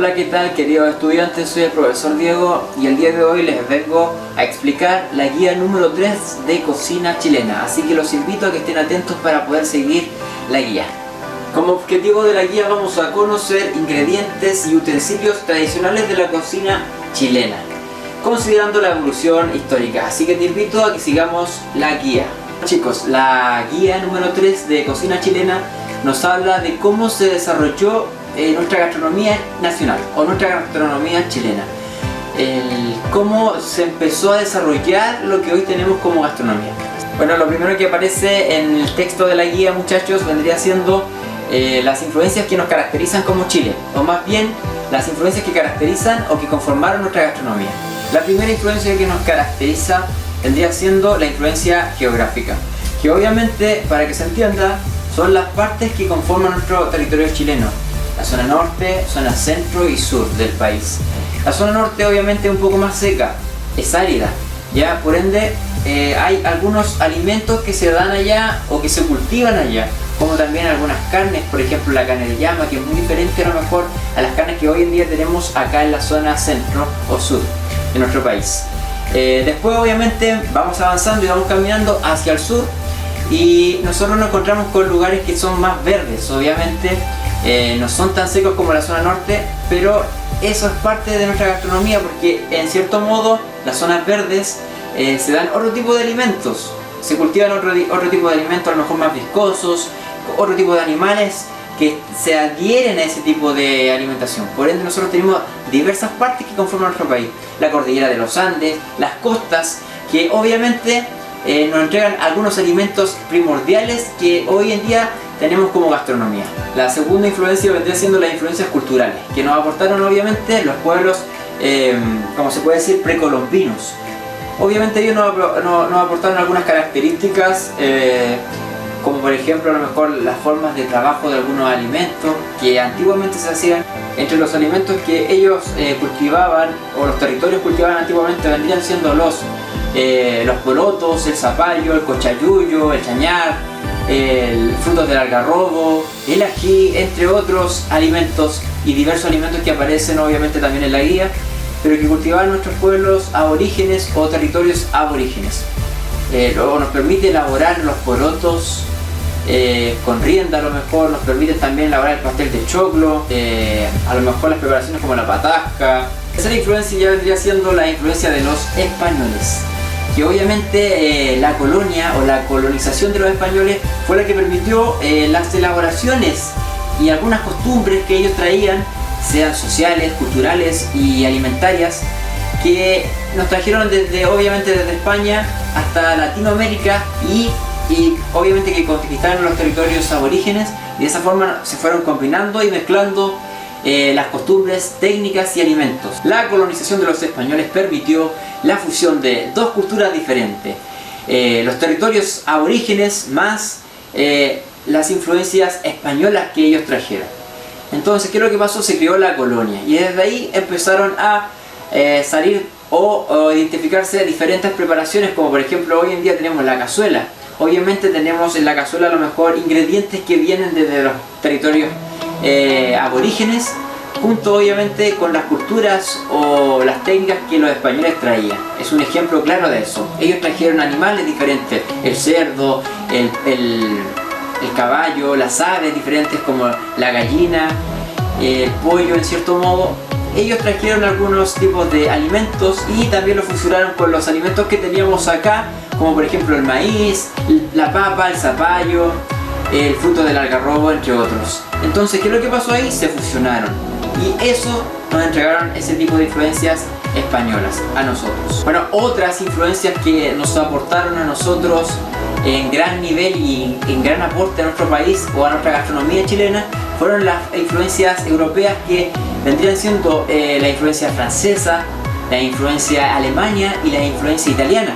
Hola, ¿qué tal queridos estudiantes? Soy el profesor Diego y el día de hoy les vengo a explicar la guía número 3 de cocina chilena, así que los invito a que estén atentos para poder seguir la guía. Como objetivo de la guía vamos a conocer ingredientes y utensilios tradicionales de la cocina chilena, considerando la evolución histórica, así que te invito a que sigamos la guía. Chicos, la guía número 3 de cocina chilena nos habla de cómo se desarrolló nuestra gastronomía nacional o nuestra gastronomía chilena, cómo se empezó a desarrollar lo que hoy tenemos como gastronomía. Bueno, lo primero que aparece en el texto de la guía, muchachos, vendría siendo las influencias que nos caracterizan como Chile, o más bien las influencias que caracterizan o que conformaron nuestra gastronomía. La primera influencia que nos caracteriza vendría siendo la influencia geográfica, que obviamente, para que se entienda, son las partes que conforman nuestro territorio chileno: la zona norte, zona centro y sur del país. La zona norte obviamente es un poco más seca, es árida, ya por ende hay algunos alimentos que se dan allá o que se cultivan allá, como también algunas carnes, por ejemplo la carne de llama, que es muy diferente a lo mejor a las carnes que hoy en día tenemos acá en la zona centro o sur de nuestro país. Después obviamente vamos avanzando y vamos caminando hacia el sur y nosotros nos encontramos con lugares que son más verdes, obviamente no son tan secos como la zona norte, pero eso es parte de nuestra gastronomía, porque en cierto modo las zonas verdes se dan otro tipo de alimentos, se cultivan otro tipo de alimentos, a lo mejor más viscosos, otro tipo de animales que se adhieren a ese tipo de alimentación. Por ende nosotros tenemos diversas partes que conforman nuestro país: la cordillera de los Andes, las costas, que obviamente nos entregan algunos alimentos primordiales que hoy en día tenemos como gastronomía. La segunda influencia vendría siendo las influencias culturales, que nos aportaron obviamente los pueblos, como se puede decir, precolombinos. Obviamente ellos nos aportaron algunas características, como por ejemplo a lo mejor las formas de trabajo de algunos alimentos que antiguamente se hacían. Entre los alimentos que ellos cultivaban, o los territorios cultivaban antiguamente, vendrían siendo los porotos, el zapallo, el cochayuyo, el chañar, el frutos del algarrobo, el ají, entre otros alimentos y diversos alimentos que aparecen obviamente también en la guía, pero que cultivaban nuestros pueblos aborígenes o territorios aborígenes. Luego nos permite elaborar los porotos con rienda, a lo mejor nos permite también elaborar el pastel de choclo, a lo mejor las preparaciones como la patasca. Esa influencia ya vendría siendo la influencia de los españoles, que obviamente la colonia o la colonización de los españoles fue la que permitió las elaboraciones y algunas costumbres que ellos traían, sean sociales, culturales y alimentarias, que nos trajeron obviamente desde España hasta Latinoamérica y obviamente que conquistaron los territorios aborígenes, y de esa forma se fueron combinando y mezclando las costumbres, técnicas y alimentos. La colonización de los españoles permitió la fusión de dos culturas diferentes, los territorios aborígenes más las influencias españolas que ellos trajeron. Entonces, ¿qué es lo que pasó? Se creó la colonia y desde ahí empezaron a salir o identificarse diferentes preparaciones, como por ejemplo hoy en día tenemos la cazuela. Obviamente tenemos en la cazuela a lo mejor ingredientes que vienen desde los territorios aborígenes, junto obviamente con las culturas o las técnicas que los españoles traían. Es un ejemplo claro de eso. Ellos trajeron animales diferentes: el cerdo, el caballo, las aves diferentes como la gallina, el pollo en cierto modo. Ellos trajeron algunos tipos de alimentos y también lo fusionaron con los alimentos que teníamos acá, como por ejemplo el maíz, la papa, el zapallo, el fruto del algarrobo, entre otros. Entonces, ¿qué es lo que pasó ahí? Se fusionaron y eso nos entregaron ese tipo de influencias españolas a nosotros. Bueno, otras influencias que nos aportaron a nosotros en gran nivel y en gran aporte a nuestro país o a nuestra gastronomía chilena fueron las influencias europeas, que vendrían siendo la influencia francesa, la influencia alemana y la influencia italiana.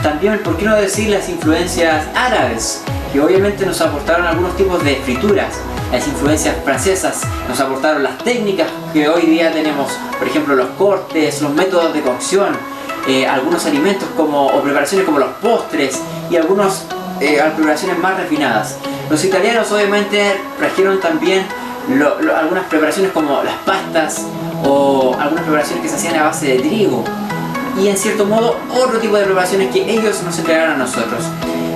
También, ¿por qué no decir las influencias árabes?, que obviamente nos aportaron algunos tipos de frituras. Las influencias francesas nos aportaron las técnicas que hoy día tenemos, por ejemplo los cortes, los métodos de cocción, algunos alimentos o preparaciones como los postres y algunas preparaciones más refinadas. Los italianos obviamente trajeron también algunas preparaciones como las pastas, o algunas preparaciones que se hacían a base de trigo, y en cierto modo otro tipo de preparaciones que ellos nos entregaron a nosotros.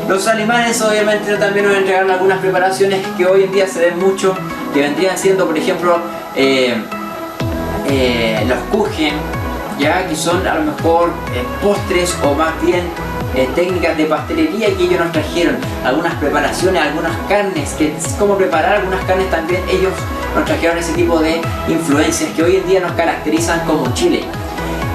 Los alemanes obviamente también nos entregaron algunas preparaciones que hoy en día se ven mucho, que vendrían siendo, por ejemplo, los Kuchen, ya, que son a lo mejor postres o más bien técnicas de pastelería que ellos nos trajeron, algunas preparaciones, algunas carnes, que es cómo preparar algunas carnes también ellos nos trajeron ese tipo de influencias que hoy en día nos caracterizan como Chile.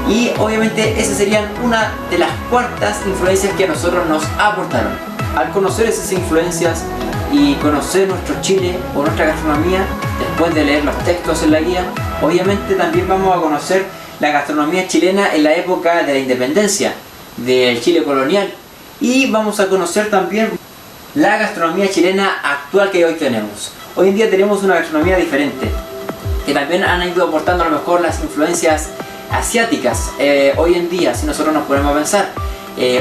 Y obviamente esas serían una de las cuartas influencias que a nosotros nos aportaron. Al conocer esas influencias y conocer nuestro Chile o nuestra gastronomía, después de leer los textos en la guía, obviamente también vamos a conocer la gastronomía chilena en la época de la independencia del Chile colonial, y vamos a conocer también la gastronomía chilena actual que hoy tenemos. Hoy en día tenemos una gastronomía diferente, que también han ido aportando a lo mejor las influencias asiáticas. Hoy en día, si nosotros nos ponemos a pensar,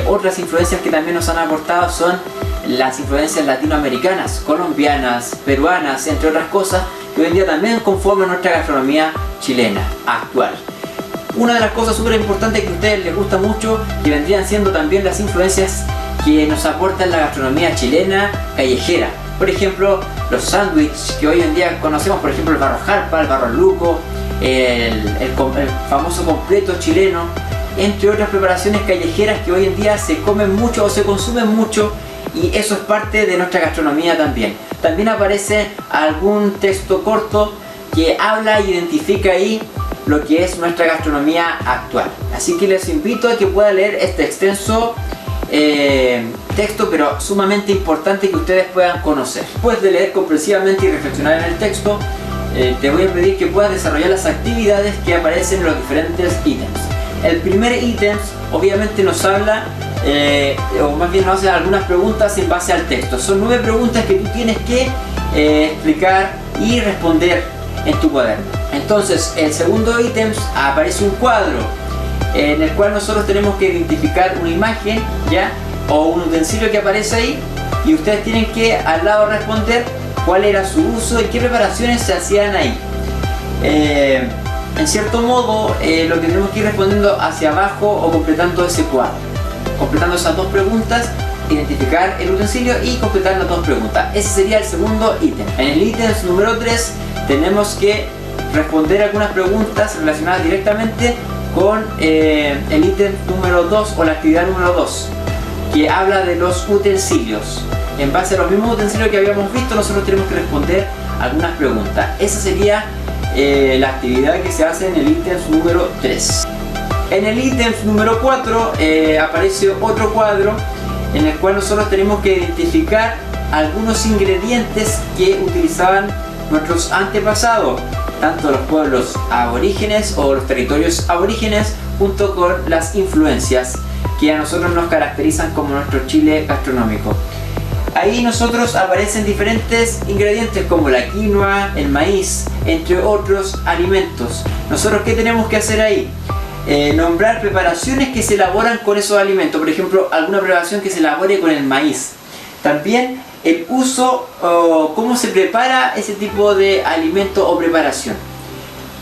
otras influencias que también nos han aportado son las influencias latinoamericanas, colombianas, peruanas, entre otras cosas, que hoy en día también conforman nuestra gastronomía chilena actual. Una de las cosas súper importantes que a ustedes les gusta mucho, que vendrían siendo también las influencias que nos aportan la gastronomía chilena callejera. Por ejemplo, los sándwiches que hoy en día conocemos, por ejemplo el barro jarpa, el barro luco, el famoso completo chileno, entre otras preparaciones callejeras que hoy en día se comen mucho o se consumen mucho, y eso es parte de nuestra gastronomía también. También aparece algún texto corto que habla e identifica ahí lo que es nuestra gastronomía actual. Así que les invito a que puedan leer este extenso texto, pero sumamente importante, que ustedes puedan conocer. Después de leer comprensivamente y reflexionar en el texto, te voy a pedir que puedas desarrollar las actividades que aparecen en los diferentes ítems. El primer ítem obviamente nos habla, o más bien nos hace algunas preguntas en base al texto. Son 9 preguntas que tú tienes que explicar y responder en tu cuaderno. Entonces, el segundo ítem aparece un cuadro en el cual nosotros tenemos que identificar una imagen, ¿ya?, o un utensilio que aparece ahí, y ustedes tienen que al lado responder cuál era su uso y qué preparaciones se hacían ahí. En cierto modo, lo que tenemos que ir respondiendo hacia abajo o completando ese cuadro, completando esas 2 preguntas, identificar el utensilio y completar las 2 preguntas. Ese sería el segundo ítem. En el ítem número 3 tenemos que responder algunas preguntas relacionadas directamente con el ítem número 2 o la actividad número 2, que habla de los utensilios. En base a los mismos utensilios que habíamos visto, nosotros tenemos que responder algunas preguntas. Esa sería la actividad que se hace en el ítem número 3. En el ítem número 4 aparece otro cuadro en el cual nosotros tenemos que identificar algunos ingredientes que utilizaban nuestros antepasados, tanto los pueblos aborígenes o los territorios aborígenes, junto con las influencias que a nosotros nos caracterizan como nuestro Chile gastronómico. Ahí nosotros aparecen diferentes ingredientes como la quinoa, el maíz, entre otros alimentos. Nosotros, ¿qué tenemos que hacer ahí? Nombrar preparaciones que se elaboran con esos alimentos. Por ejemplo, alguna preparación que se elabore con el maíz. También el uso o cómo se prepara ese tipo de alimento o preparación.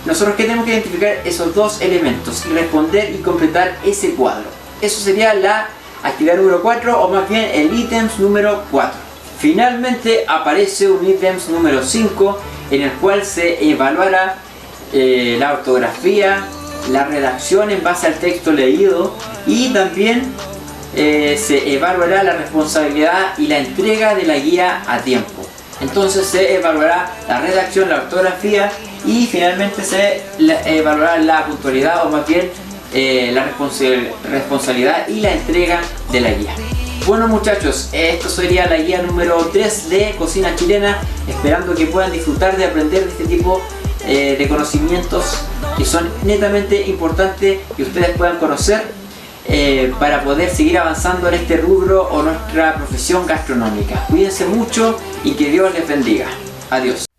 Nosotros, ¿qué tenemos que identificar? Esos 2 elementos y responder y completar ese cuadro. Eso sería la actividad número 4, o más bien el ítem número 4. Finalmente aparece un ítem número 5 en el cual se evaluará la ortografía, la redacción en base al texto leído, y también se evaluará la responsabilidad y la entrega de la guía a tiempo. Entonces se evaluará la redacción, la ortografía, y finalmente se evaluará la puntualidad, o más bien la responsabilidad y la entrega de la guía. Bueno muchachos, esto sería la guía número 3 de cocina chilena, esperando que puedan disfrutar de aprender de este tipo de conocimientos que son netamente importantes que ustedes puedan conocer para poder seguir avanzando en este rubro o nuestra profesión gastronómica. Cuídense mucho y que Dios les bendiga. Adiós.